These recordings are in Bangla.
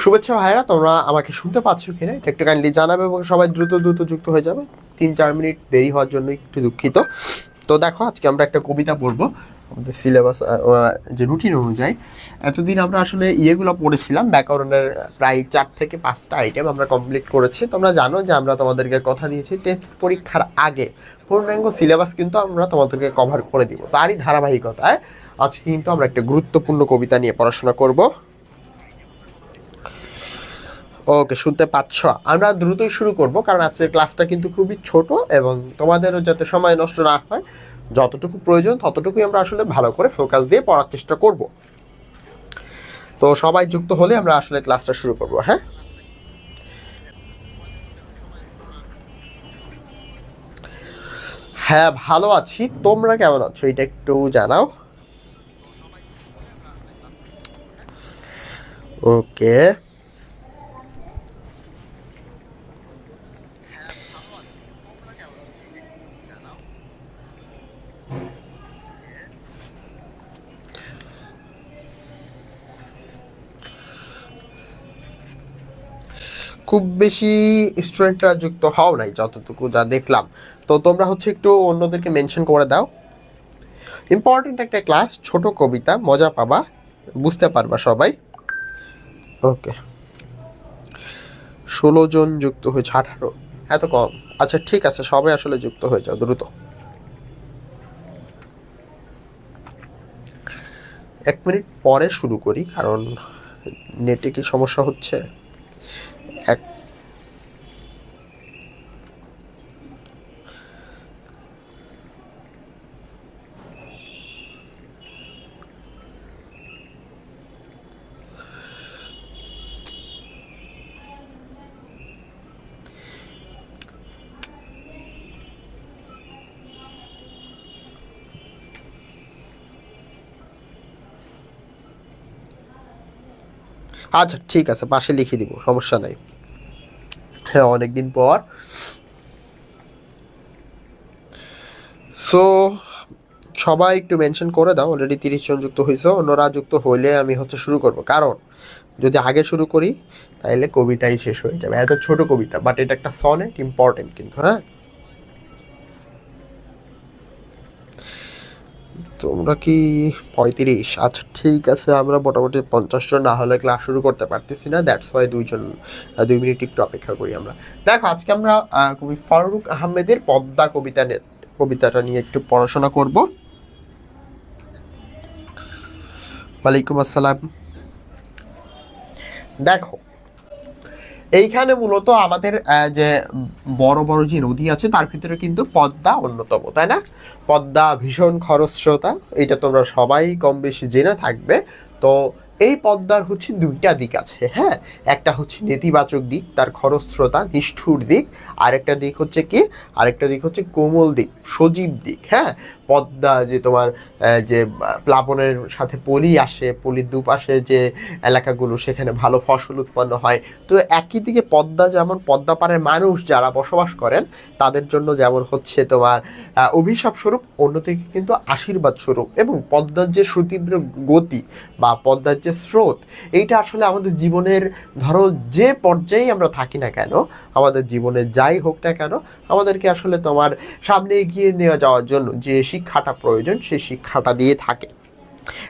শুভেচ্ছা ভাইরা, তোমরা আমাকে শুনতে পাচ্ছ কিনা এটা একটু কাইন্ডলি জানাবে এবং সবাই দ্রুত দ্রুত যুক্ত হয়ে যাবে। 3-4 মিনিট দেরি হওয়ার জন্য একটু দুঃখিত। তো দেখো, আজকে আমরা একটা কবিতা পড়বো আমাদের সিলেবাস যে রুটিন অনুযায়ী। এতদিন আমরা আসলে ইয়েগুলো পড়েছিলাম, ব্যাকরণের প্রায় 4 থেকে 5টা আইটেম আমরা কমপ্লিট করেছি। তোমরা জানো যে আমরা তোমাদেরকে কথা দিয়েছি টেস্ট পরীক্ষার আগে পূর্ণাঙ্গ সিলেবাস কিন্তু আমরা তোমাদেরকে কভার করে দিব। তারই ধারাবাহিকতায় আজকে কিন্তু আমরা একটা গুরুত্বপূর্ণ কবিতা নিয়ে পড়াশোনা করব। ওকে, শুনতে পাচ্ছ? আমরা দ্রুতই শুরু করব, কারণ আজকের ক্লাসটা কিন্তু খুবই ছোট এবং তোমাদেরও যাতে সময় নষ্ট না হয়, যতটুকু প্রয়োজন ততটুকুই আমরা আসলে ভালো করে ফোকাস দিয়ে পড়ার চেষ্টা করব। তো সবাই যুক্ত হলে আমরা আসলে ক্লাসটা শুরু করব। হ্যাঁ, হ্যাঁ ভালো আছি, তোমরা কেমন আছো এটা একটু জানাও। ওকে, খুব বেশি স্টুডেন্টরা যুক্ত হও নাই যতটুকু যা দেখলাম। তো তোমরা হচ্ছে একটু অন্যদেরকে মেনশন করে দাও। ইম্পর্টেন্ট একটা ক্লাস, ছোট কবিতা, মজা পাবা, বুঝতে পারবা সবাই। ওকে, 16 জন যুক্ত হয়েছে, 18 এত কম। আচ্ছা ঠিক আছে, সবাই আসলে যুক্ত হয়ে যাও দ্রুত। 1 মিনিট পরে শুরু করি, কারণ নেটে কি সমস্যা হচ্ছে। এক আচ্ছা ঠিক আছে, পাশে লিখে দিব, সমস্যা নাই। হ্যাঁ, অনেকদিন পর। সো সবাই একটু মেনশন করে দাও, অলরেডি 30 জন যুক্ত হয়েছে। অন্যরা যুক্ত হইলে আমি হচ্ছে শুরু করব, কারণ যদি আগে শুরু করি তাহলে কবিতাই শেষ হয়ে যাবে। এত ছোট কবিতা, বাট এটা একটা সনেট, ইম্পর্টেন্ট কিন্তু। হ্যাঁ, তোমরা কি 35? আচ্ছা ঠিক আছে, আমরা মোটামুটি 50 জন না হলে ক্লাস শুরু করতে পারতেছি না, দ্যাটস ওয়াই 2 মিনিট একটু অপেক্ষা করি আমরা। দেখো, আজকে আমরা কবি ফারুক আহমেদের পদ্মা কবিতাটা নিয়ে একটু পড়াশোনা করব। ওয়ালাইকুম আসসালাম। দেখো, এইখানে মূলত আমাদের যে বড় বড় যে নদী আছে তার ভিতরে কিন্তু পদ্মা অন্যতম, তাই না? পদ্মা ভীষণ খরস্রোতা, এটা তোমরা সবাই কম বেশি জেনে থাকবে। তো এই পদ্মার হচ্ছে 2টা দিক আছে। হ্যাঁ, একটা হচ্ছে নেতিবাচক দিক, তার খরস্রোতা, নিষ্ঠুর দিক। আরেকটা দিক হচ্ছে কি, আরেকটা দিক হচ্ছে কোমল দিক, সজীব দিক। হ্যাঁ, পদ্মা যে তোমার যে প্লাবনের সাথে পলি আসে, পলির দুপাশে যে এলাকাগুলো, সেখানে ভালো ফসল উৎপন্ন হয়। তো একই দিকে পদ্মা, যেমন পদ্মা পাড়ের মানুষ যারা বসবাস করেন তাদের জন্য যেমন হচ্ছে তোমার অভিশাপ স্বরূপ, অন্যদিকে কিন্তু আশীর্বাদ স্বরূপ। এবং পদ্মার যে সুতীব্র গতি বা পদ্মার যে স্রোত, এইটা আসলে আমাদের জীবনের, ধরো যে পর্যায়ে আমরা থাকি না কেন, আমাদের জীবনে যাই হোক না কেন, আমাদেরকে আসলে তোমার সামনে এগিয়ে নিয়ে যাওয়ার জন্য যে শিক্ষাটা প্রয়োজন সেই শিক্ষাটা দিয়ে থাকে।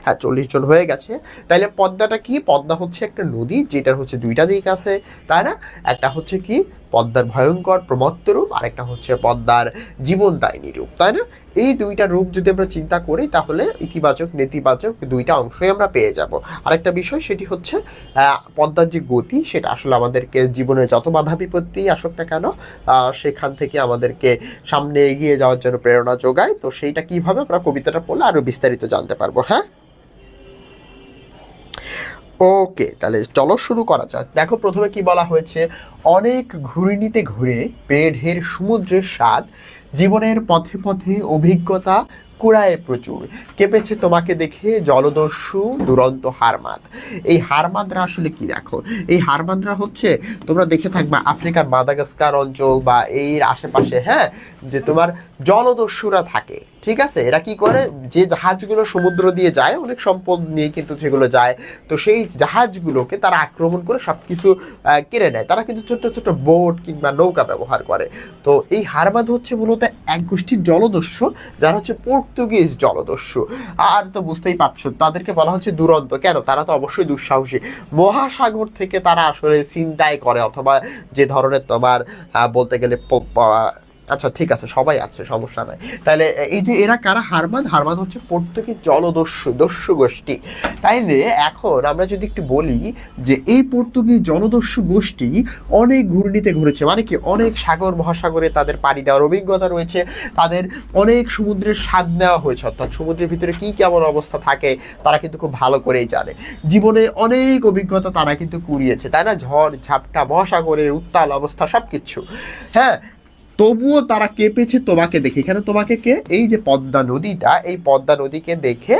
হ্যাঁ, 40 জন হয়ে গেছে। তাইলে পদ্মাটা কি? পদ্মা হচ্ছে একটা নদী যেটার হচ্ছে 2টা দিক আছে, তাই না? একটা হচ্ছে কি পদ্মার ভয়ঙ্কর প্রমত্ত রূপ, আরেকটা হচ্ছে পদ্মার জীবনদায়িনী রূপ, তাই না? এই 2টা রূপ যদি আমরা চিন্তা করি তাহলে ইতিবাচক নেতিবাচক 2টা অংশই আমরা পেয়ে যাব। আরেকটা বিষয়, সেটি হচ্ছে পদ্মার যে গতি, সেটা আসলে আমাদেরকে জীবনে যত বাধা বিপত্তি আসুক না কেন, সেখান থেকে আমাদেরকে সামনে এগিয়ে যাওয়ার জন্য প্রেরণা যোগায়। তো সেইটা কিভাবে আমরা কবিতাটা পড়লে আরো বিস্তারিত জানতে পারবো। হ্যাঁ, ওকে, তাহলে চলো শুরু করা যাক। দেখো, প্রথমে কি বলা হয়েছে? অনেক ঘূর্ণিতে ঘুরে পেয়ে ঢের সমুদ্রের স্বাদ, জীবনের পথে পথে অভিজ্ঞতা কুড়ায় প্রচুর, কেঁপেছে তোমাকে দেখে জলদস্যু দুরন্ত হারমাদ। এই হারমাদরা আসলে কি? দেখো, এই হারমাদরা হচ্ছে, তোমরা দেখে থাকবে আফ্রিকার মাদাগাস্কার অঞ্চল বা এর আশেপাশে, হ্যাঁ, যে তোমার জলদস্যুরা থাকে। ঠিক আছে, এরা কি করে, যে জাহাজগুলো সমুদ্র দিয়ে যায় অনেক সম্পদ নিয়ে কিন্তু সেগুলো যায়, তো সেই জাহাজগুলোকে তারা আক্রমণ করে সব কিছু কেড়ে নেয়। তারা কিন্তু ছোট ছোট বোট কিংবা নৌকা ব্যবহার করে। তো এই হারবাদ হচ্ছে মূলত এক গোষ্ঠীর জলদস্যু, যারা হচ্ছে পর্তুগিজ জলদস্যু। আর তো বুঝতেই পারছো তাদেরকে বলা হচ্ছে দুরন্ত। কেন? তারা তো অবশ্যই দুঃসাহসী। মহাসাগর থেকে তারা আসলে ছিনতাই করে, অথবা যে ধরনের তোমার বলতে গেলে আচ্ছা ঠিক আছে, সবাই আছে, সমস্যা নাই। তাহলে এই যে এরা কারা? হারবাদ। হারবাদ হচ্ছে পর্তুগিজ জলদস্যু, দস্যু গোষ্ঠী। তাইলে এখন আমরা যদি একটু বলি যে এই পর্তুগিজ জলদস্যু গোষ্ঠী অনেক ঘূর্ণিতে ঘুরেছে, মানে কি অনেক সাগর মহাসাগরে তাদের পাড়ি দেওয়ার অভিজ্ঞতা রয়েছে, তাদের অনেক সমুদ্রের স্বাদ নেওয়া হয়েছে, অর্থাৎ সমুদ্রের ভিতরে কি কেমন অবস্থা থাকে তারা কিন্তু খুব ভালো করেই জানে। জীবনে অনেক অভিজ্ঞতা তারা কিন্তু কুড়িয়েছে, তাই না? ঝড় ঝাপটা, মহাসাগরের উত্তাল অবস্থা, সব কিছু। হ্যাঁ, তবুও তারা কেঁপেছে তোমাকে দেখে। এখানে তোমাকে কে? এই যে পদ্মা নদীটা, এই পদ্মা নদীকে দেখে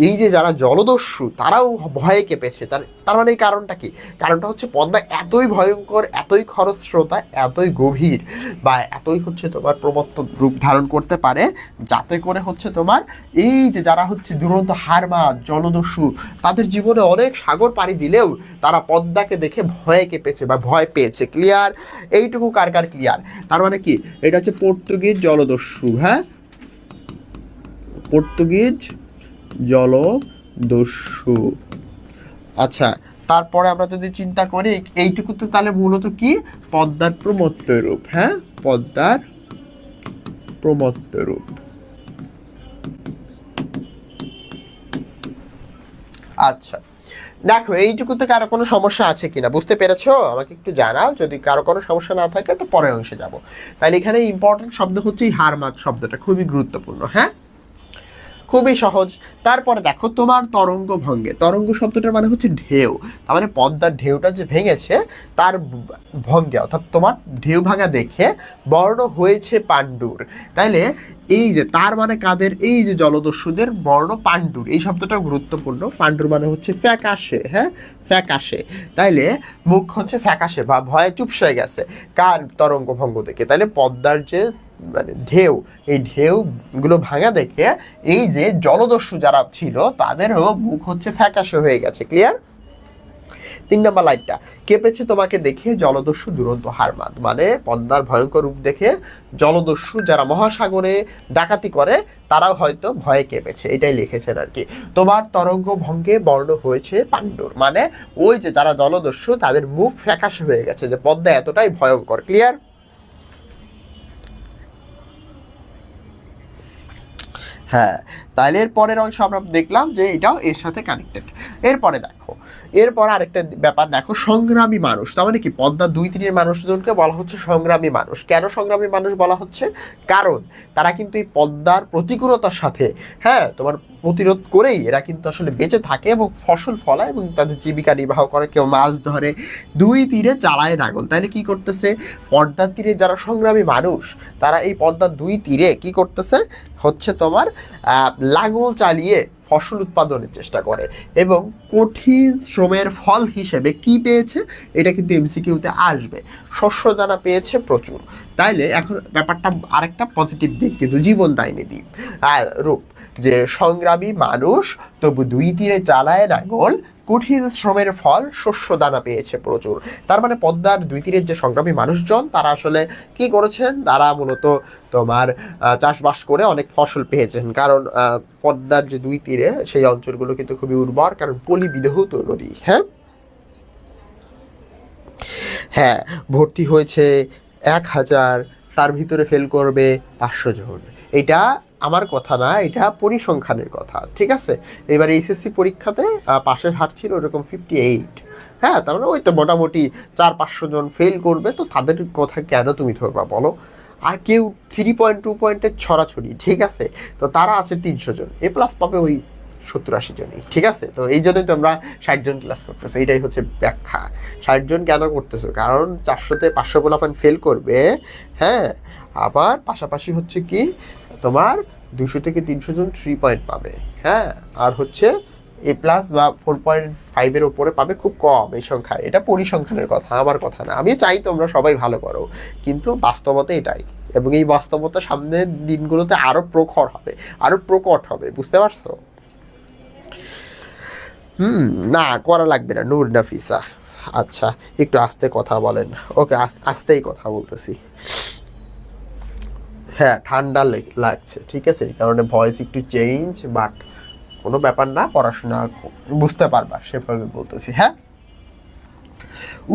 এই যে যারা জলদস্যু তারাও ভয়ে কেঁপেছে। তার মানে এই কারণটা কি? কারণটা হচ্ছে পদ্মা এতই ভয়ঙ্কর, এতই খরস্রোতা, এতই গভীর, বা এতই হচ্ছে তোমার প্রমত্ত রূপ ধারণ করতে পারে, যাতে করে হচ্ছে তোমার এই যে যারা হচ্ছে দুরন্ত হারবাদ জলদস্যু, তাদের জীবনে অনেক সাগর পাড়ি দিলেও তারা পদ্মাকে দেখে ভয়ে কেঁপেছে বা ভয় পেয়েছে। ক্লিয়ার? এইটুকু কার কার ক্লিয়ার? তার মানে কি, এটা হচ্ছে পর্তুগিজ জলদস্যু। হ্যাঁ, পর্তুগিজ জলদস্যু। আচ্ছা, তারপরে আমরা যদি চিন্তা করি এইটুকু, তো তাহলে মূলত কি? পদ্মার প্রমত্ত রূপ। হ্যাঁ, পদ্মার প্রমত্ত রূপ। আচ্ছা, দেখো এইটুকুতে কারো কোনো সমস্যা আছে কিনা বুঝতে পেরেছো? আমাকে একটু জানাও। যদি কারো কোনো সমস্যা না থাকে তো পরের অংশে যাবো। তাহলে এখানে ইম্পর্টেন্ট শব্দ হচ্ছে এই হারমাদ শব্দটা, খুবই গুরুত্বপূর্ণ। হ্যাঁ, খুবই সহজ। তারপরে দেখো তোমার তরঙ্গ ভঙ্গে। তরঙ্গ শব্দটার মানে হচ্ছে ঢেউ। তার মানে পদ্মার ঢেউটা যে ভেঙেছে তার ভঙ্গে, অর্থাৎ তোমার ঢেউ ভাঙা দেখে বর্ণ হয়েছে পাণ্ডুর। তাইলে এই যে তার মানে কাদের? এই যে জলদস্যুদের বর্ণ পাণ্ডুর। এই শব্দটাও গুরুত্বপূর্ণ। পাণ্ডুর মানে হচ্ছে ফ্যাকাশে। হ্যাঁ, ফ্যাকাশে। তাইলে মুখ হচ্ছে ফ্যাকাশে বা ভয়ে চুপসে গেছে। কার? তরঙ্গ ভঙ্গ দেখে। তাইলে পদ্মার যে মানে ঢেউ, এই ঢেউগুলো ভাঙা দেখে এই যে জলদস্যু যারা ছিল তাদেরও মুখ হচ্ছে ফ্যাকাশে হয়ে গেছে। ক্লিয়ার? 3 নম্বর লাইনটা, কেঁপেছে তোমাকে দেখে জলদস্যু দুরন্ত হারমাদ। মানে পদ্মার ভয়ঙ্কর রূপ দেখে জলদস্যু যারা মহাসাগরে ডাকাতি করে তারাও হয়তো ভয়ে কেঁপেছে, এটাই লিখেছেন আর কি। তোমার তরঙ্গ ভঙ্গে বর্ণ হয়েছে পাণ্ডুর, মানে ওই যে যারা জলদস্যু তাদের মুখ ফ্যাকাশে হয়ে গেছে, যে পদ্মা এতটাই ভয়ঙ্কর। ক্লিয়ার? হ্যাঁ, তাহলে এর পরের অংশ আমরা দেখলাম যে এটাও এর সাথে কানেক্টেড। এরপরে দেখো, এরপর আরেকটা ব্যাপার দেখো, সংগ্রামী মানুষ। তার মানে কি, পদ্মার 2-3 মানুষজনকে বলা হচ্ছে সংগ্রামী মানুষ। কেন সংগ্রামী মানুষ বলা হচ্ছে? কারণ তারা কিন্তু এই পদ্মার প্রতিকূলতার সাথে, হ্যাঁ, তোমার প্রতিরোধ করেই এরা কিন্তু আসলে বেঁচে থাকে এবং ফসল ফলায় এবং তাদের জীবিকা নির্বাহ করে। কেউ মাছ ধরে, 2 তীরে চালায় লাঙল। তাহলে কি করতেছে? পদ্মার তীরে যারা সংগ্রামী মানুষ তারা এই পদ্মার 2 তীরে কি করতেছে? হচ্ছে তোমার লাঙল চালিয়ে ফসল উৎপাদনের চেষ্টা করে, এবং কঠিন শ্রমের ফল হিসেবে কি পেয়েছে? এটা কিন্তু এমসিকিউতে আসবে। শস্য দানা পেয়েছে প্রচুর। তাইলে এখন ব্যাপারটা আরেকটা পজিটিভ দিক, কিন্তু জীবনদায়িনী দিক রূপ, যে সংগ্রামী মানুষ তবু 2 তীরে চালায় লাঙল, কঠিন শ্রমের ফল শস্য দানা পেয়েছে প্রচুর। তার মানে পদ্মার 2 তীরের যে সংগ্রামী মানুষজন তারা আসলে কি করেছেন? তারা মূলত তোমার চাষবাস করে অনেক ফসল পেয়েছেন। কারণ পদ্মার যে 2 তীরে সেই অঞ্চলগুলো কিন্তু খুবই উর্বর, কারণ পলি বিধৌত নদী। হ্যাঁ, হ্যাঁ, ভর্তি হয়েছে 1000, তার ভিতরে ফেল করবে 500 জন। এটা আমার কথা না, এটা পরিসংখ্যানের কথা। ঠিক আছে? এবার এইচএসসি পরীক্ষাতে পাশের হার ছিল ওরকম 58। হ্যাঁ, তার মানে ওই তো মোটামুটি 400-500 জন ফেল করবে। তো তাদের কথা কেন তুমি ধরবা বলো? আর কেউ 3.2 পয়েন্টের ছড়াছড়ি। ঠিক আছে? তো তারা আছে 300 জন, এ প্লাস পাবে ওই 70-80 জনই। ঠিক আছে? তো এই জন্যই তোমরা 60 জন ক্লাস করতেছো, এইটাই হচ্ছে ব্যাখ্যা। 60 জন কেন করতেছো? কারণ 400-তে 500 পোলাপান ফেল করবে। হ্যাঁ, আবার পাশাপাশি হচ্ছে কি তোমার 200 থেকে 300 জন 3 পয়েন্ট পাবে। হ্যাঁ, আর হচ্ছে এ প্লাস বা 4.5-এর ওপরে পাবে খুব কম এই সংখ্যায়। এটা পরিসংখ্যানের কথা, আমার কথা না। আমি চাই তোমরা সবাই ভালো করো, কিন্তু বাস্তবতা এটাই। এবং এই বাস্তবতা সামনের দিনগুলোতে আরো প্রখর হবে, আরো প্রকট হবে, বুঝতে পারছো? না করা লাগবে না নূর নাফিসা। আচ্ছা একটু আস্তে কথা বলেন। ওকে আস্তেই কথা বলতেছি। হ্যাঁ ঠান্ডা লাগছে, ঠিক আছে, এই কারণে ভয়েস একটু চেঞ্জ, বাট কোনো ব্যাপার না, পড়াশোনা বুঝতে পারবা সেভাবে বলতেছি। হ্যাঁ,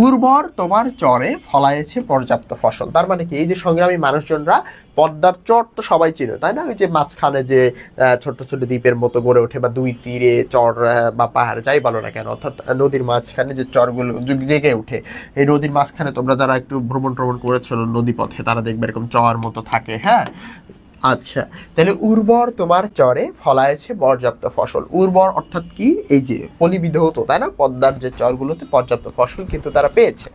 উর্বর তোমার চরে ফলায়েছে পর্যাপ্ত ফসল। তার মানে কি, এই যে সংগ্রামী মানুষজনরা, পদ্মার চর তো সবাই চিনো তাই না, ওই যে মাঝখানে যে ছোট্ট ছোট দ্বীপের মতো গড়ে ওঠে, বা দুই তীরে চর বা পাহাড় যাই বলো না কেন, অর্থাৎ নদীর মাঝখানে যে চরগুলো জেগে ওঠে, এই নদীর মাঝখানে তোমরা যারা একটু ভ্রমণ করেছিল নদী পথে, তারা দেখবে এরকম চর মতো থাকে। হ্যাঁ, আচ্ছা, তাহলে উর্বর তোমার চরে ফলায়েছে পর্যাপ্ত ফসল। উর্বর অর্থাৎ কি, এই যে ফলিবিদ হতো তাই না, পদ্মার যে চরগুলোতে পর্যাপ্ত ফসল কিন্তু তারা পেয়েছে।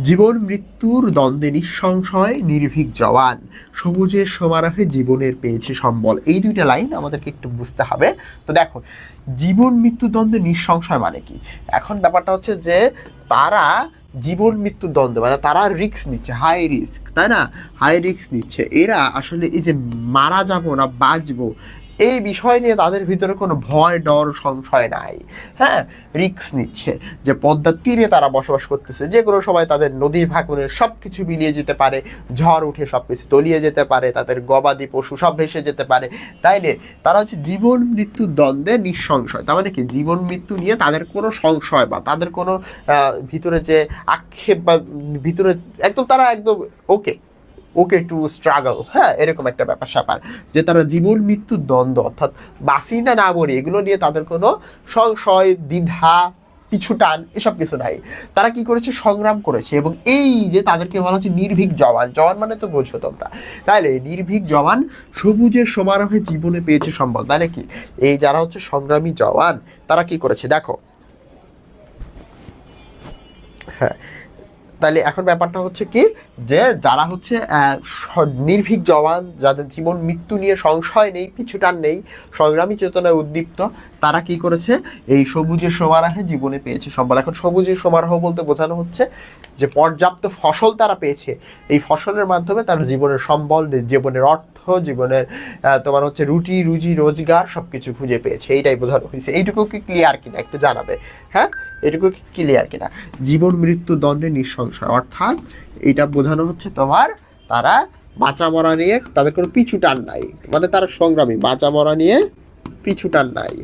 জীবন মৃত্যুর দ্বন্দ্বে নিঃসংশয় নির্ভীক জওয়ান, সবুজের সমারোহে জীবনের পেয়েছে সম্বল। এই দুইটা লাইন আমাদেরকে একটু বুঝতে হবে। তো দেখো, জীবন মৃত্যু দ্বন্দ্বে নিঃসংশয় মানে কি, এখন ব্যাপারটা হচ্ছে যে তারা জীবন মৃত্যুর দ্বন্দ্ব, মানে তারা রিস্ক নিচ্ছে, হাই রিস্ক তাই না, হাই রিস্ক নিচ্ছে। এরা আসলে এই যে মারা যাবো না বাঁচবো, এই বিষয় নিয়ে তাদের ভিতরে কোনো ভয় ডর সংশয় নাই। হ্যাঁ, রিস্ক নিচ্ছে, যে পদ্মার তীরে তারা বসবাস করতেছে, যে কোনো সময় তাদের নদীর ভাঙনের সব কিছু মিলিয়ে যেতে পারে, ঝড় উঠে সব কিছু তলিয়ে যেতে পারে, তাদের গবাদি পশু সব ভেসে যেতে পারে। তাইলে তারা হচ্ছে জীবন মৃত্যুর দ্বন্দ্বে নিঃসংশয়। তার মানে কি, জীবন মৃত্যু নিয়ে তাদের কোনো সংশয় বা তাদের কোনো ভিতরে যে আক্ষেপ বা ভিতরে একদম তারা একদম ওকে ওকে টু স্ট্রাগল। হ্যাঁ, এরকম একটা ব্যাপার স্যাপার, যে তারা জীবন মৃত্যুর দ্বন্দ্ব, অর্থাৎ বাঁচি না না মরি, এগুলো নিয়ে তাদের কোনো সংশয় দ্বিধা পিছু টান এসব কিছু নাই। তারা কি করেছে, সংগ্রাম করেছে, এবং এই যে তাদেরকে বলা হচ্ছে নির্ভীক জওয়ান। জওয়ান মানে তো বোঝো তোমরা, তাইলে নির্ভীক জওয়ান সবুজের সমারোহে জীবনে পেয়েছে সম্বল। তাহলে কি, এই যারা হচ্ছে সংগ্রামী জওয়ান, তারা কি করেছে দেখো। হ্যাঁ, তাহলে এখন ব্যাপারটা হচ্ছে কি, যে যারা হচ্ছে নির্ভীক জওয়ান, যাদের জীবন মৃত্যু নিয়ে সংশয় নেই, পিছুটান নেই, সংগ্রামী চেতনায় উদ্দীপ্ত, তারা কি করেছে, এই সবুজের সমারোহে জীবনে পেয়েছে সম্বল। এখন সবুজের সমারোহ বলতে বোঝানো হচ্ছে যে পর্যাপ্ত ফসল তারা পেয়েছে, এই ফসলের মাধ্যমে তারা জীবনের সম্বল, জীবনের অর্থ, জীবনের তোমার হচ্ছে রুটি রুজি রোজগার সব কিছু খুঁজে পেয়েছে, এইটাই বোঝানো হয়েছে। এইটুকু কি ক্লিয়ার কিনা একটু জানাবে? হ্যাঁ, এটুকু কি ক্লিয়ার কিনা? জীবন মৃত্যু দ্বন্দ্বে নিঃসংশয়, অর্থাৎ এটা বোঝানো হচ্ছে তোমার, তারা বাঁচা মরা নিয়ে তাদের কোনো পিছু টান নাই, মানে তারা সংগ্রামী, বাঁচা মরা নিয়ে পিছু টান নাই,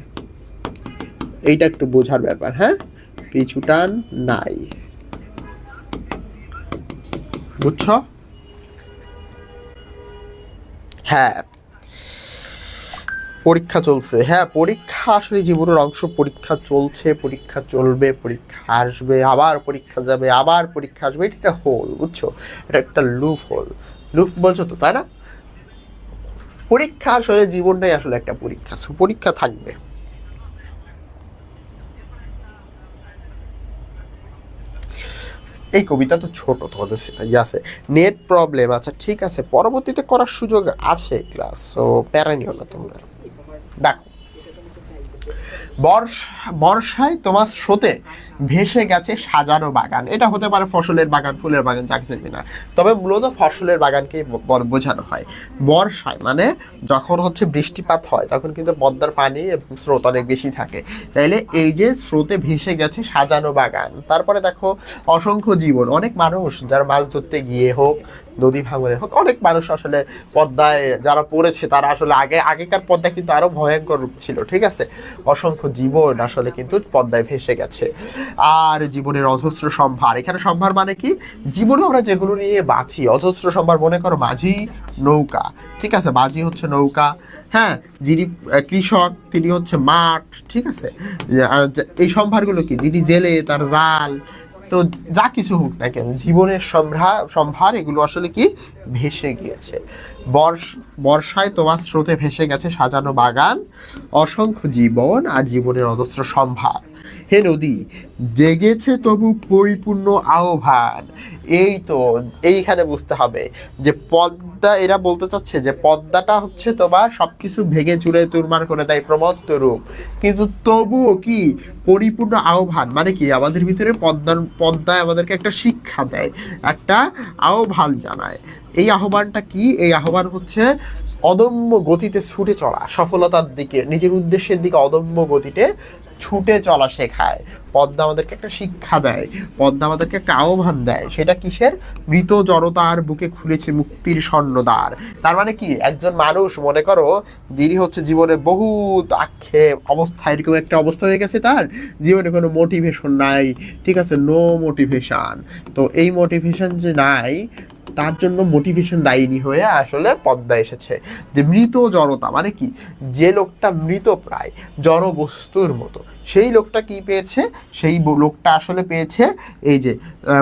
এইটা একটু বোঝার ব্যাপার। হ্যাঁ, পিছু টান নাই, বুঝছো? হ্যাঁ, পরীক্ষা চলছে। হ্যাঁ, পরীক্ষা আসলে জীবনের অংশ, পরীক্ষা চলছে, পরীক্ষা চলবে, পরীক্ষা আসবে, আবার পরীক্ষা যাবে, আবার পরীক্ষা আসবে, এটা একটা হোল, বুঝছো, এটা একটা লুপ হোল। লুপ বলছো তো তাই না? পরীক্ষা আসলে জীবনটাই আসলে একটা পরীক্ষা, পরীক্ষা থাকবে। এই কবিতা তো ছোট, তোমাদের আছে নেট প্রবলেম। আচ্ছা ঠিক আছে, পরবর্তীতে করার সুযোগ আছে ক্লাস, সো প্যারা নিও না তোমরা। দেখো, বর্ষায় তোমার স্রোতে ভেসে গেছে সাজানো বাগান। এটা হতে পারে ফসলের বাগান, ফুলের বাগান, যা কিছু কিনা, তবে মূলত ফসলের বাগানকেই বোঝানো হয়। বর্ষায় মানে যখন হচ্ছে বৃষ্টিপাত হয়, তখন কিন্তু পদ্মার পানি এবং স্রোত অনেক বেশি থাকে। তাইলে এই যে স্রোতে ভেসে গেছে সাজানো বাগান, তারপরে দেখো অসংখ্য জীবন, অনেক মানুষ যারা মাছ ধরতে গিয়ে হোক, নদী ভাঙনে হোক, অনেক মানুষ আসলে পদ্মায় যারা পড়েছে, তারা আসলে আগেকার পদ্মা কিন্তু আরো ভয়ঙ্কর রূপ ছিল, ঠিক আছে, অসংখ্য জীবন আসলে কিন্তু পদ্মায় ভেসে গেছে। আর জীবনের অজস্র সম্ভার, এখানে সম্ভার মানে কি, জীবনে আমরা যেগুলো নিয়ে বাঁচি, অজস্র সম্ভার, মনে করো মাঝি নৌকা, ঠিক আছে, মাঝি হচ্ছে নৌকা। হ্যাঁ, যিনি কৃষক তিনি হচ্ছে মাঠ, ঠিক আছে, এই সম্ভারগুলো কি, যিনি জেলে তার জাল, তো যা কিছু হোক না কেন, জীবনের সম্ভার এগুলো আসলে কি ভেসে গিয়েছে। বর্ষায় তোমার স্রোতে ভেসে গেছে সাজানো বাগান, অসংখ্য জীবন আর জীবনের অজস্র সম্ভার। হে নদী, জেগেছে তবু পরিপূর্ণ আহ্বান। এই তো, এইখানে বুঝতে হবে যে পদ্মা, এরা বলতে চাচ্ছে যে পদ্মাটা হচ্ছে তোমার সবকিছু ভেঙে চুরে চুরমার করে দেয় প্রমত্ত রূপ, কিন্তু তবুও কি পরিপূর্ণ আহ্বান, মানে কি আমাদের ভিতরে পদ্মায় আমাদেরকে একটা শিক্ষা দেয়, একটা আহ্বান জানায়। এই আহ্বানটা কি? এই আহ্বান হচ্ছে অদম্য গতিতে ছুটে চলা, সফলতার দিকে, নিজের উদ্দেশ্যের দিকে অদম্য গতিতে ছুটে চলা শেখায়। পদ্মা আমাদেরকে একটা শিক্ষা দেয়, পদ্মা আমাদেরকে একটা আহ্বান দেয়। সেটা কিসের? মৃত জড়তার বুকে খুলেছে মুক্তির স্বর্ণদ্বার। তার মানে কি, একজন মানুষ মনে করো যিনি হচ্ছে জীবনে বহুত আক্ষেপ অবস্থা, এরকম একটা অবস্থা হয়ে গেছে, তার জীবনে কোনো মোটিভেশন নাই, ঠিক আছে, নো মোটিভেশন। তো এই মোটিভেশন যে নাই, তার জন্য মোটিভেশন দায়ী হয়ে আসলে পদ্মা এসেছে। যে মৃত জড়তা মানে কি, যে লোকটা মৃত প্রায় জড় বস্তুর মতো, সেই লোকটা কি পেয়েছে? সেই লোকটা আসলে পেয়েছে এই যে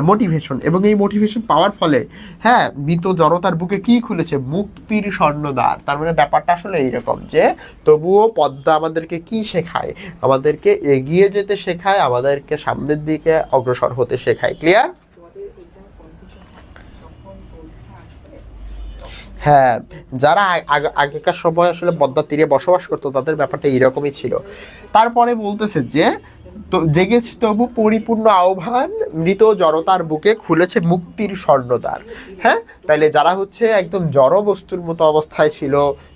মোটিভেশন, এবং এই মোটিভেশন পাওয়ার ফলে হ্যাঁ, মৃত জড়তার বুকে কি খুলেছে? মুক্তির স্বর্ণদ্বার। তার মানে ব্যাপারটা আসলে এইরকম যে তবুও পদ্মা আমাদেরকে কি শেখায়? আমাদেরকে এগিয়ে যেতে শেখায়, আমাদেরকে সামনের দিকে অগ্রসর হতে শেখায়। ক্লিয়ার? হ্যাঁ, যারা আগেকার সময় আসলে পদ্মার তীরে বসবাস করতো তাদের ব্যাপারটা এরকমই ছিল। তারপরে বলতেছে যে তো জেগেছে তবু পরিপূর্ণ আহ্বান, মৃত জড়তার বুকে খুলেছে মুক্তির স্বর্ণদ্বার। হ্যাঁ, তাইলে যারা হচ্ছে একদম জড় বস্তুর মতো অবস্থায় ছিল,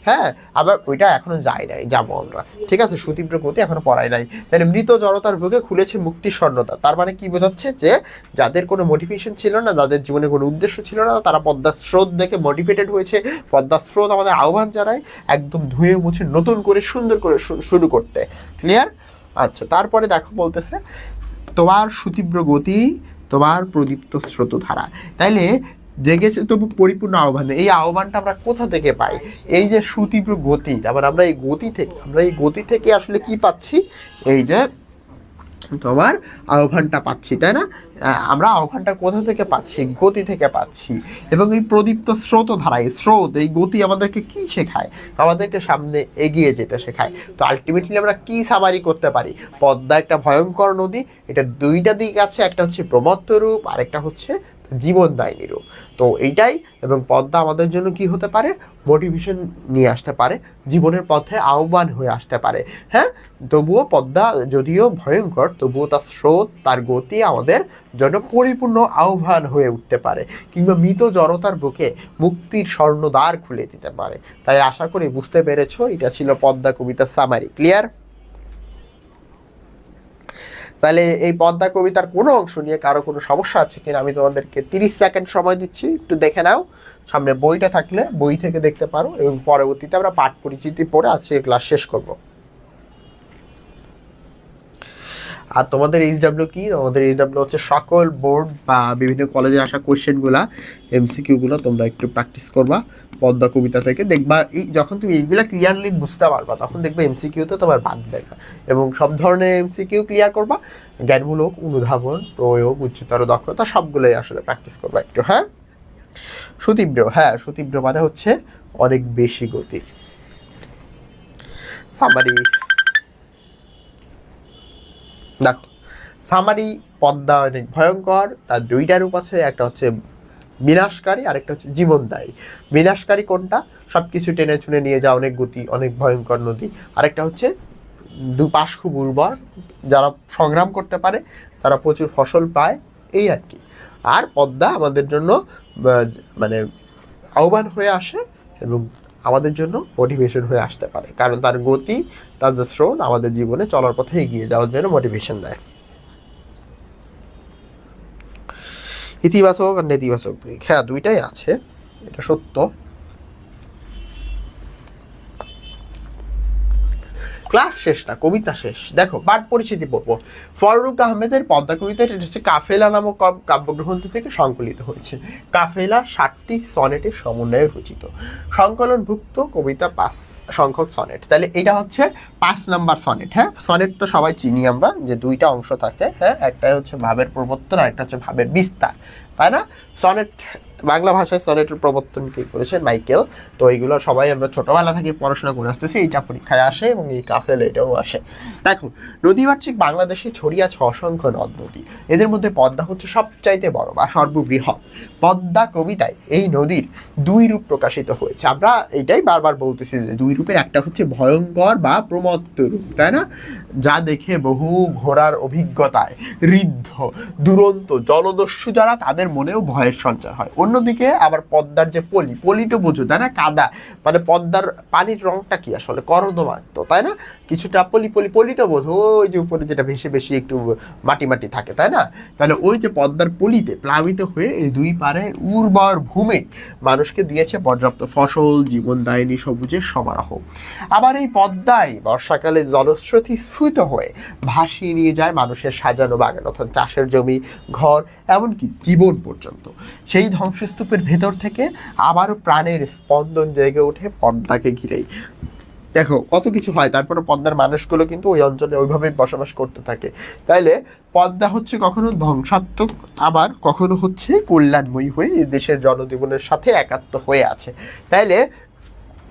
হ্যাঁ, আবার ওইটা এখনো যায় নাই, যাবো আমরা, ঠিক আছে, সুতীব্র গতি এখনো পড়ায় নাই, তাহলে মৃত জড়তার বুকে খুলেছে মুক্তির স্বর্ণদ্বার। তার মানে কি বোঝাচ্ছে? যে যাদের কোনো মোটিভেশন ছিল না, যাদের জীবনে কোনো উদ্দেশ্য ছিল না, তারা পদ্মার স্রোত দেখে মোটিভেটেড হয়েছে। পদ্মার স্রোত আমাদের আহ্বান জানায় একদম ধুয়ে মুছে নতুন করে সুন্দর করে শুরু করতে। ক্লিয়ার? আচ্ছা, তারপরে দেখো বলতেছে তোমার সুতীব্র গতি, তোমার প্রদীপ্ত স্রোতধারা। তাইলে জেগেছে তবু পরিপূর্ণ আহ্বান, এই আহ্বানটা আমরা কোথা থেকে পাই? এই যে সুতীব্র গতি, তারপর আমরা এই গতি থেকে আসলে কি পাচ্ছি? এই যে তোমার আহ্বানটা পাচ্ছি, তাই না? আমরা আহ্বানটা কোথা থেকে পাচ্ছি? গতি থেকে পাচ্ছি। এবং এই প্রদীপ্ত স্রোতধারা, এই স্রোত, এই গতি আমাদেরকে কি শেখায়? আমাদেরকে সামনে এগিয়ে যেতে শেখায়। তো আলটিমেটলি আমরা কি সামারি করতে পারি? পদ্মা একটা ভয়ঙ্কর নদী, এটা দুইটা দিক আছে, একটা হচ্ছে প্রমত্ত রূপ, আরেকটা হচ্ছে জীবনদায়িনী রূপ। তো এইটাই, এবং পদ্মা আমাদের জন্য কি হতে পারে? মোটিভেশন নিয়ে আসতে পারে, জীবনের পথে আহ্বান হয়ে আসতে পারে। হ্যাঁ, তবুও পদ্মা যদিও ভয়ঙ্কর, তবুও তার স্রোত, তার গতি আমাদের জন্য পরিপূর্ণ আহ্বান হয়ে উঠতে পারে, কিংবা মৃত জড়তার বুকে মুক্তির স্বর্ণদ্বার খুলে দিতে পারে। তাই আশা করি বুঝতে পেরেছো, এটা ছিল পদ্মা কবিতার সামারি। ক্লিয়ার? তাহলে এই পদ্মা কবিতার কোনো অংশ নিয়ে কারো কোনো সমস্যা আছে কিনা আমি তোমাদেরকে 30 সেকেন্ড সময় দিচ্ছি, একটু দেখে নাও। সামনে বইটা থাকলে বই থেকে দেখতে পারো, এবং পরবর্তীতে আমরা পাঠ পরিচিতি পড়ে আজকে ক্লাস শেষ করব। আর তোমাদের এইচডাব্লিউ কি? তোমাদের এইচডাব্লিউ হচ্ছে সকল বোর্ড বা বিভিন্ন কলেজে আসা কোয়েশ্চেনগুলা, এমসিকিউগুলো তোমরা একটু প্র্যাকটিস করবা পদ্মা কবিতা থেকে। দেখবা এই যখন তুমি এইগুলা ক্লিয়ারলি বুঝতে পারবা, তখন দেখবে এমসিকিউতে তোমার বাঁধবে না। এবং সব ধরনের এমসিকিউ ক্লিয়ার করবা, জ্ঞানমূলক, অনুধাবন, প্রয়োগ, উচ্চতর দক্ষতা সবগুলোই আসলে প্র্যাকটিস করবা একটু। হ্যাঁ, সুতীব্র, হ্যাঁ সুতীব্র মানে হচ্ছে অনেক বেশি গতি। সামারি দেখো, সামারি, পদ্মা অনেক ভয়ঙ্কর, তার দুইটা রূপ আছে, একটা হচ্ছে বিনাশকারী, আরেকটা হচ্ছে জীবনদায়ী। বিনাশকারী কোনটা? সব কিছু টেনে চুনে নিয়ে যাওয়া, অনেক গতি, অনেক ভয়ঙ্কর নদী। আরেকটা হচ্ছে দুপাশ খুব উর্বর, যারা সংগ্রাম করতে পারে তারা প্রচুর ফসল পায়, এই আর কি। আর পদ্মা আমাদের জন্য মানে আহ্বান হয়ে আসে, এবং আমাদের জন্য মোটিভেশন হয়ে আসতে পারে, কারণ তার গতি, তার যে স্রোত আমাদের জীবনে চলার পথে এগিয়ে যাওয়ার জন্য মোটিভেশন দেয়। ইতিবাচক আর নেতিবাচক দিক, হ্যাঁ দুইটাই আছে, এটা সত্য। ক্লাস শেষ না, কবিতা শেষ। দেখো পাঠ পরিচিতি পড়বো। ফররুখ আহমেদের পদ্মা কবিতা, এটা হচ্ছে কাফেলা নামক কাব্যগ্রন্থ থেকে সংকলিত হয়েছে। কাফেলা 60টি সনেটের সমন্বয়ে রচিত, সংকলনভুক্ত কবিতা 5 সংখ্যক সনেট। তাহলে এটা হচ্ছে 5 নাম্বার সনেট। হ্যাঁ, সনেট তো সবাই চিনি আমরা, যে দুইটা অংশ থাকে। হ্যাঁ, একটা হচ্ছে ভাবের প্রবর্তন, আর একটা হচ্ছে ভাবের বিস্তার, তাই না? সনেট বাংলা ভাষায় সনেটের প্রবর্তন কে করেছেন? মাইকেল। তো এইগুলো সবাই আমরা ছোটবেলা থেকে পড়াশোনা করে আসতেছি, এইটা পরীক্ষায় আসে এবং এই কাফেল এটাও আসে। দেখো, নদীবার্ষিক বাংলাদেশে ছড়িয়ে আছে অসংখ্য নদ নদী, এদের মধ্যে পদ্মা হচ্ছে সবচাইতে বড় বা সর্ববৃহৎ। পদ্মা কবিতায় এই নদীর দুই রূপ প্রকাশিত হয়েছে। আমরা এটাই বারবার বলতেছি যে দুই রূপের একটা হচ্ছে ভয়ঙ্কর বা প্রমত্ত রূপ, তাই না, যা দেখে বহু ঘোড়ার অভিজ্ঞতায় ঋদ্ধ দুরন্ত জলদস্যু যারা তাদের মনেও ভয়ের সঞ্চার হয়। অন্যদিকে আবার পদ্মার যে পলি তো বোঝো, তাই না, কাদা, মানে পদ্মার পানির রংটা কি আসলে কর্দমাক্ত, তাই না, কিছুটা পলি তো বোঝো, ওই যে উপরে যেটা ভেসে বেশি একটু মাটি মাটি থাকে, তাই না। তাহলে ওই যে পদ্মার পলিতে প্লাবিত হয়ে এই দুই পারে উর্বর ভূমি মানুষকে দিয়েছে পর্যাপ্ত ফসল, জীবনদায়িনী সবুজের সমারোহ। আবার এই পদ্মায় বর্ষাকালে জলস্রোতী স্ফুত হয়ে ভাসিয়ে নিয়ে যায় মানুষের সাজানো বাগান, অর্থাৎ চাষের জমি, ঘর, এমনকি জীবন পর্যন্ত। সেই ধ্বংসস্তূপের ভেতর থেকে আবারও প্রাণের স্পন্দন জেগে ওঠে পদ্মাকে ঘিরেই। দেখো কত কিছু হয়, তারপরে পদ্মার মানুষগুলো কিন্তু ওই অঞ্চলে ওইভাবেই বসবাস করতে থাকে। তাইলে পদ্মা হচ্ছে কখনো ধ্বংসাত্মক, আবার কখনো হচ্ছে কল্যাণময়ী হয়ে এই দেশের জনজীবনের সাথে একাত্ম হয়ে আছে। তাইলে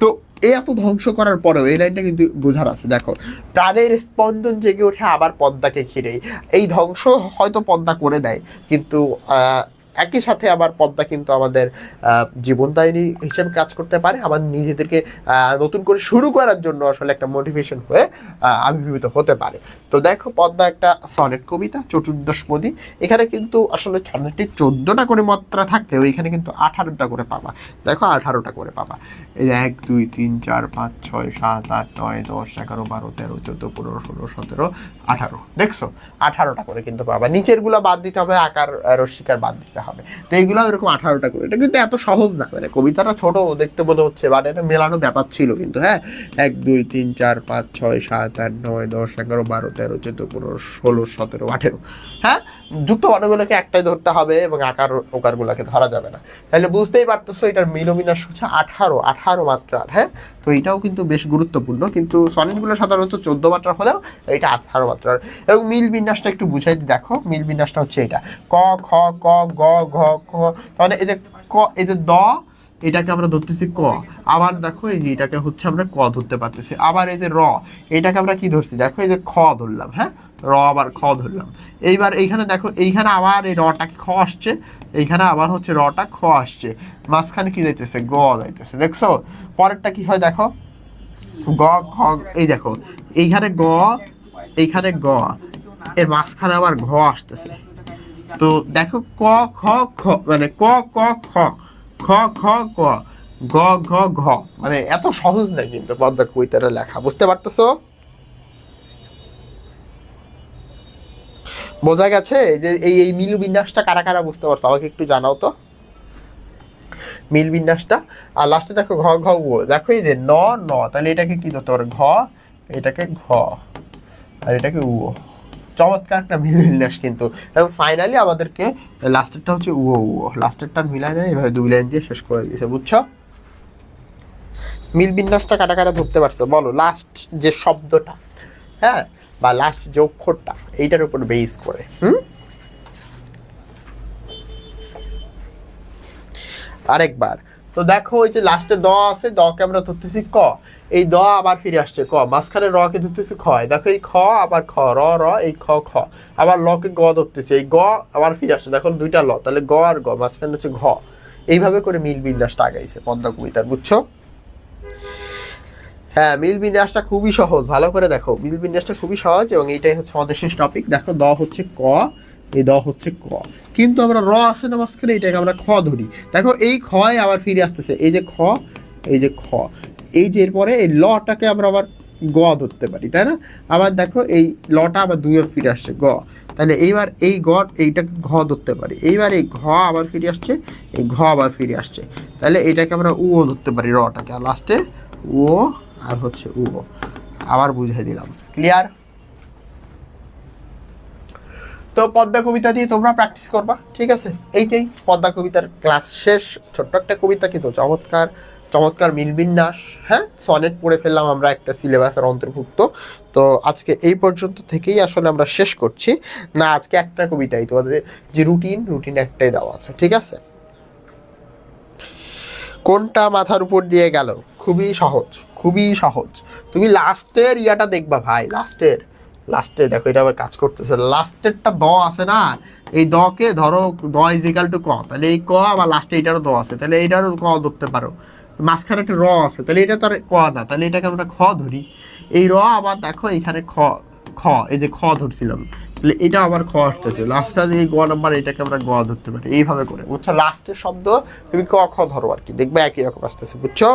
তো এই এত ধ্বংস করার পরেও এই লাইনটা কিন্তু বোঝার আছে। দেখো, প্রাণের স্পন্দন জেগে ওঠে আবার পদ্মাকে ঘিরেই। এই ধ্বংস হয়তো পদ্মা করে দেয়, কিন্তু একই সাথে আবার পদ্মা কিন্তু আমাদের জীবনদায়িনী হিসেবে কাজ করতে পারে, আবার নিজেদেরকে নতুন করে শুরু করার জন্য আসলে একটা মোটিভেশন হয়ে আবির্ভূত হতে পারে। তো দেখো, পদ্মা একটা সনেট কবিতা, চতুর্দশপদী। এখানে কিন্তু আসলে সনেটে 14টা করে মাত্রা থাকলেও এখানে কিন্তু 18টা করে পাবা। দেখো, 18টা করে পাবা। এই 1 2 3 4 5 6 7 8 9 10 11 12 13 14 15 16 17 18, দেখছো, 18টা করে কিন্তু পাবা। নিচের গুলা বাদ দিতে হবে, আকার রস্যিকার বাদ দিতে হবে। তো এইগুলো এরকম 18টা করে। এটা কিন্তু এত সহজ না, মানে কবিতাটা ছোট দেখতে মনে হচ্ছে, বাট এটা মেলানো ব্যাপার ছিল কিন্তু। হ্যাঁ, 1 2 3 4 5 6 7 8 9 10 11 12 13 14 15 16 17 18। হ্যাঁ, যুক্ত বর্ণগুলোকে একটাই ধরতে হবে এবং আকার ওকারগুলোকে ধরা যাবে না। তাহলে বুঝতেই পারতেছো এটার মিলবিন্যাস হচ্ছে 18 মাত্রার। হ্যাঁ, তো এটাও কিন্তু বেশ গুরুত্বপূর্ণ, কিন্তু সনেটগুলো সাধারণত 14 মাত্রা হলেও এটা 18 মাত্রার। এবং মিল বিন্যাসটা একটু বুঝাই, দেখো মিল বিন্যাসটা হচ্ছে এটা, ক খ ক গ ঘ খ, তাহলে এই যে ক, এই যে দ, এটাকে আমরা ধরতেছি ক। আবার দেখো এই যে এটাকে হচ্ছে আমরা ক ধরতে পারতেছি। আবার এই যে র, এটাকে আমরা কি ধরছি, দেখো এই যে খ ধরলাম। হ্যাঁ, র আবার খ ধরলাম। এইবার এইখানে দেখো, এইখানে আবার এই রটাকে খ আসছে, এইখানে আবার হচ্ছে রটা খ আসছে, মাঝখানে কি যাইতেছে, গ যাইতেছে। দেখছো, পরেরটা কি হয় দেখো, গ খ, এই দেখো এইখানে গ, এইখানে গ, এর মাঝখানে আবার ঘ আসতেছে। তো দেখো, ক খ খ, মানে ক ক খ, খ খ গ, গ ঘ ঘ, মানে এত সহজ না কিন্তু পদ্মা কবিতাটা লেখা, বুঝতে পারতেছো? বোঝা গেছে যে এই এই মিল বিন্যাসটা কারা কারা বুঝতে পারছো, আমাকে একটু জানাও তো মিল বিন্যাসটা। আর লাস্টে দেখো ঘ ঘ উ, দেখো এই যে ন ন, তাহলে এটাকে কি ধরতে পারে, ঘ, এটাকে ঘ, আর এটাকে উ। চমৎকার একটা মিল বিন্যাস কিন্তু। এবং ফাইনালি আমাদেরকে লাস্টেরটা হচ্ছে উ উ, লাস্টেরটা মিলাই নেয় এভাবে 2 লাইন দিয়ে শেষ করে দিয়েছে, বুঝছো? মিল বিন্যাসটা কাটা কাটা ধরতে পারছো বলো, লাস্ট যে শব্দটা, হ্যাঁ, বা লাস্ট যে অক্ষরটা, এইটার উপর বেস করে। আরেকবার, তো দেখো ওই যে লাস্টে দ আছে, দ কে আমরা ধরতেছি ক, এই দ আবার ফিরে আসছে ক, মাঝখানে র কে ধরতেছি খ, দেখো এই খ আবার খ, র র, এই খ খ, আবার ল কে গ ধরতেছি, এই গ আবার ফিরে আসছে, দেখো দুইটা ল, তাহলে গ আর গ, মাঝখানে হচ্ছে ঘ। এইভাবে করে মিল বিন্যাসটা আগাইছে পদ্মা কবিতার, বুঝছো? হ্যাঁ, মিল বিন্যাসটা খুবই সহজ, ভালো করে দেখো, মিল বিন্যাসটা খুবই সহজ। এবং এইটাই হচ্ছে আমাদের শেষ টপিক। দেখো, দ হচ্ছে ক, এই দ হচ্ছে ক, কিন্তু আমরা র আসে না মাঝখানে, এটাকে আমরা খ ধরি। দেখো এই খ আবার ফিরে আসতেছে, এই যে খ, এই যে খ, এই যে এরপরে এই লটাকে আমরা আবার গ ধরতে পারি, তাই না। আবার দেখো এই লটা আবার দুইবার ফিরে আসছে গ, তাহলে এইবার এই গ, এইটাকে ঘ ধরতে পারি। এইবার এই ঘ আবার ফিরে আসছে, এই ঘ আবার ফিরে আসছে, তাহলে এইটাকে আমরা উ ধরতে পারি, রটাকে, আর লাস্টে ও আর হচ্ছে উ। আবার বুঝাই দিলাম, ক্লিয়ার? তো পদ্মা কবিতা দিয়ে তোমরা প্র্যাকটিস করবা, ঠিক আছে? এইটাই পদ্মা কবিতার ক্লাস শেষ। ছোট্ট একটা কবিতা কিন্তু চমৎকার, চমৎকার মিলবিন্যাস। হ্যাঁ, সনেট পড়ে ফেললাম আমরা, একটা সিলেবাসের অন্তর্ভুক্ত। তো আজকে এই পর্যন্ত থেকেই আসলে আমরা শেষ করছি। না, আজকে একটা কবিতাই, তোমাদের যে রুটিন একটাই দেওয়া আছে, ঠিক আছে? কোনটা মাথার উপর দিয়ে গেল? খুবই সহজ, খুবই সহজ। তুমি লাস্টের ইয়াটা দেখবা ভাই, লাস্টে দেখো এটা আবার কাজ করতেছে। লাস্টেরটা দ আছে না, এই দকে ধরো দ ইজ ইকাল টু ক, তাহলে এই ক আবার লাস্টে এটারও দ আছে, তাহলে এটারও ক ধরতে পারো। মাঝখানে একটা র আছে, তাহলে এটা তো আর ক না, তাহলে এটাকে আমরা খ ধরি। এই র আবার দেখো এখানে খ, খ এই যে খ ধরছিলাম, তাহলে এটা আবার খ আসতেছে লাস্টটা, এই গ নাম্বার এটাকে আমরা গ ধরতে পারি। এইভাবে করে বুঝছো, লাস্টের শব্দ তুমি ক খ ধরো আর কি, দেখবে একই রকম আসতেছে। বুঝছো?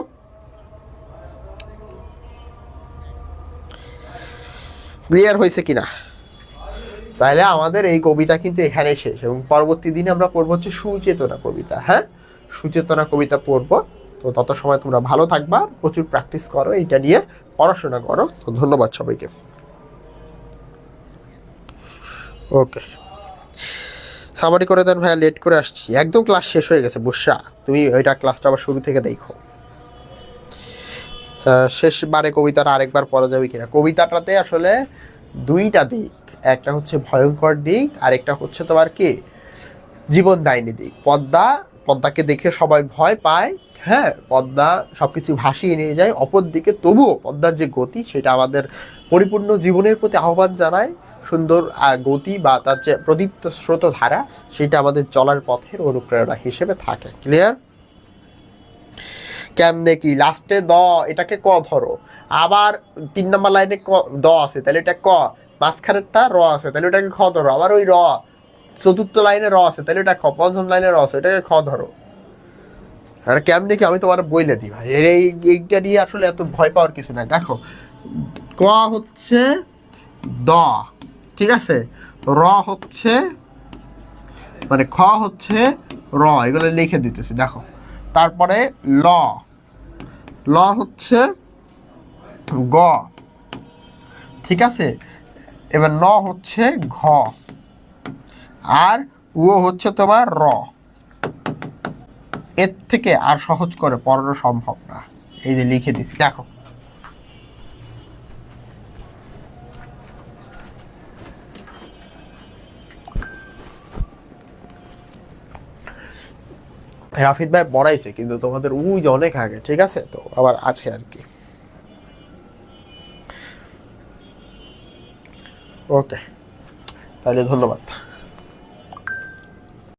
ক্লিয়ার হয়েছে কিনা? তাহলে আমাদের এই কবিতা কিন্তু এখানেই শেষ, এবং পরবর্তী দিনে আমরা পড়বো হচ্ছে সুচেতনা কবিতা। হ্যাঁ, সুচেতনা কবিতা পড়বো। তো তত সময় তোমরা ভালো থাকবা, প্রচুর প্র্যাকটিস করো, এইটা নিয়ে পড়াশোনা করো। তো ধন্যবাদ সবাইকে। ওকে, সামারি করে দেন ভাইয়া, লেট করে আসছি, একদম ক্লাস শেষ হয়ে গেছে। বুঝছা, তুমি ওইটা ক্লাসটা আবার শুরু থেকে দেখো। শেষবারে কবিতাটা আরেকবার পড়া যাবে কিনা? কবিতাটাতে আসলে দুইটা দিক, একটা হচ্ছে ভয়ঙ্কর দিক, আরেকটা হচ্ছে তোমার কি জীবনদায়িনী দিক। পদ্মাকে দেখে সবাই ভয় পায়, হ্যাঁ, পদ্মা সবকিছু ভাসিয়ে নিয়ে যায়, অপর দিকে তবুও পদ্মার যে গতি সেটা আমাদের পরিপূর্ণ জীবনের প্রতি আহ্বান জানায়। সুন্দর গতি বা তার যে প্রদীপ্ত স্রোতধারা, সেটা আমাদের চলার পথের অনুপ্রেরণা হিসেবে থাকে। ক্লিয়ার? কেমনে কি লাস্টে দ, এটাকে ক ধরো, আবার 3 নম্বর লাইনে ক দ আছে, তাহলে এটা ক, মাঝখানেরটা র আছে, তাহলে ওটাকে খ ধরো, আবার ওই র চতুর্থ লাইনে র আছে, তাহলে এটা খ, পঞ্চম লাইনে র আছে, এটাকে খ ধরো। আর কেমনে কি আমি তোমার বইলে দিই ভাই, এইটা নিয়ে আসলে এত ভয় পাওয়ার কিছু নাই। দেখো, ক হচ্ছে দ, ঠিক আছে, র হচ্ছে মানে খ হচ্ছে র, এগুলো লিখে দিতেছি দেখো। তারপরে ল, ল হচ্ছে গ, ঠিক আছে। এবার ন হচ্ছে ঘ, আর ও হচ্ছে তোমার র। এর থেকে আর সহজ করে পড়ানো সম্ভব না। এই যে লিখে দিচ্ছি দেখো। রাফিদ ভাই পড়াইছে, কিন্তু তোমাদের ওই যে অনেক আগে, ঠিক আছে, তো আবার আছে আর কি। ওকে, তাহলে ধন্যবাদ।